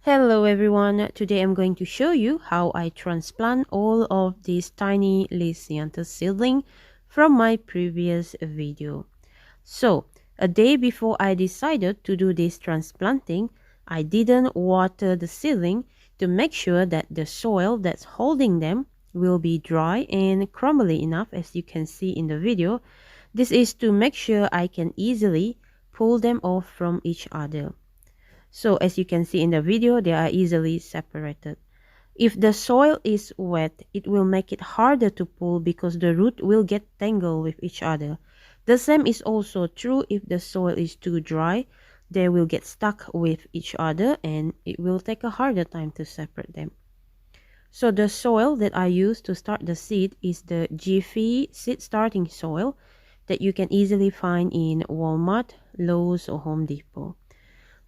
Hello everyone, today I'm going to show you how I transplant all of these tiny LISIANTHUS seedling from my previous video. So, a day before I decided to do this transplanting, I didn't water the seedling to make sure that the soil that's holding them will be dry and crumbly enough, as you can see in the video. This is to make sure I can easily pull them off from each other. So as you can see in the video, they are easily separated. If the soil is wet, it will make it harder to pull because the root will get tangled with each other. The same is also true if the soil is too dry. They will get stuck with each other and it will take a harder time to separate them. So the soil that I use to start the seed is the Jiffy seed starting soil that you can easily find in Walmart, Lowe's or Home Depot.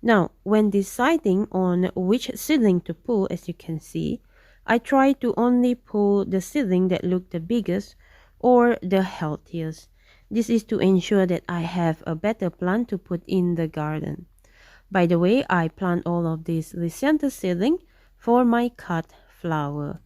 Now, when deciding on which seedling to pull, as you can see, I try to only pull the seedling that look the biggest or the healthiest. This is to ensure that I have a better plant to put in the garden. By the way, I plant all of these LISIANTHUS seedling for my cut flower.